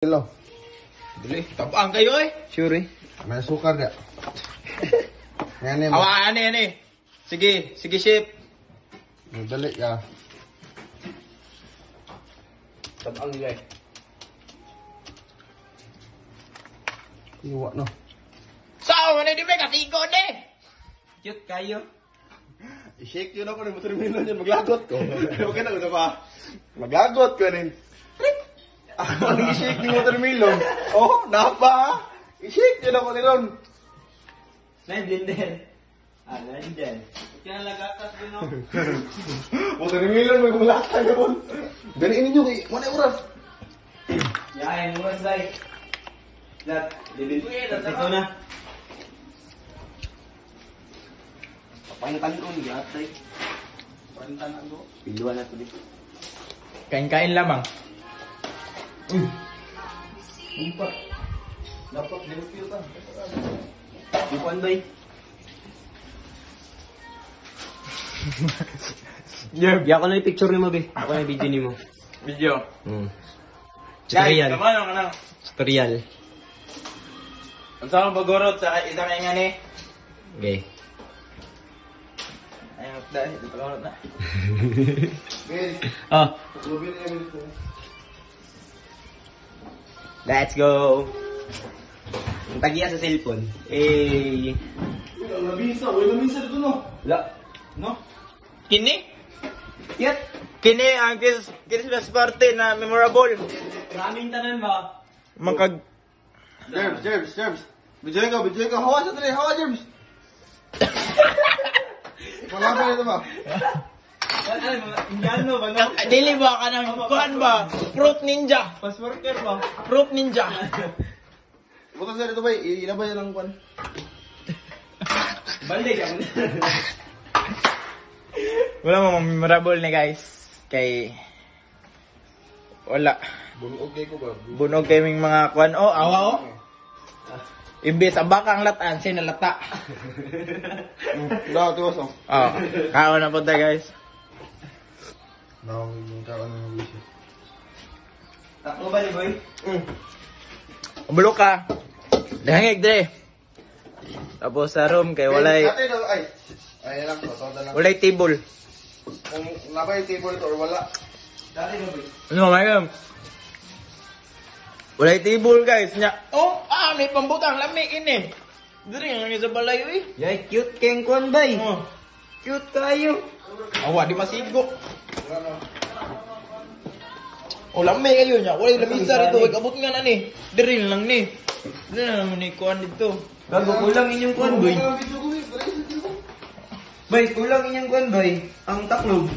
Hello. Dili, tabang kayo eh. Sure eh. May sukar dia. Yan mo. Awa, ani. Sige, chef. Dali ya. Tabang nila eh. Iwa no. Sao, ano di ba kasigo de? Cute kayo. I-shake yun ako ng watermelon yun. Maglagot ko. Okay na ko pa. Maglagot ko rin. Ako ang i-shake ng watermelon. Oh, napa. I-shake yun ako ni Ron. Blender. Blender. Kaya lagatas din no. Watermelon, may kumulatan ka po. Ganiin ninyo kay mana oras. Yain, oras day. Lat, libin. Ito na. Papantan ko ni atay. Pantan ako. Piluan na to dito. Kain-kain lamang. Umpat. Dapat limpyo ka. Bukan bay. Jerb, ako na yung picture ni mo, be. Ako na yung video ni mo. Video. Tutorial. Guys, naman ang Tutorial. Ang sama bagorot sa isang nga ni. Okay. Ayun, dahil di pagorot na. Guys, Oh, lubi na yung ito. let's go. Ang tagiya sa cellphone. Eh. Wala lamisa dito no. Wala. No? Kini? Yat. Kini ang Christmas party na memorable. Maraming tanan ba? Makag... Jerbs. Bijay ka. Hawa sa tali, hawa, Jerbs. Mga pa nito ba? Indiano ba, no? Dili ba ka ng kuhan ba? Fruit ninja. Passworker ba? Fruit ninja. Buta sa dito ba? Ilabay lang kwan. Balde ka. Wala mo memorable ni guys. Kay... Wala. Bunog kay ko ba? Bunog kaming mga kuhan. Oh, awa oh. Imbis ang bakang lataan, sinalata. Wala, tiwas oh. Oh, kao na po tayo guys. Nawang yung kawan ng wisyo. Takbo ba ni boy? Bulok ka. Dahangig dre. Tapos sa room kay walay Ate daw, ay lang, totoda lang. walay table. Kung nabay table to or wala. Dati ba boy? No, my God. Walay table guys. Nya. Oh, may pambutang lami ini. Diri ang sa balay eh. Yay, cute keng kon bay. Oh. Cute kayo. Awa di masigo. Oh, lami kayo nya. Walay lamisa rito. Abot nga na ni. Diri lang ni. Diri lang ni kuan dito. Gago kulang inyong kon boy. Bay, kulang inyong kon bay. Ang taklog.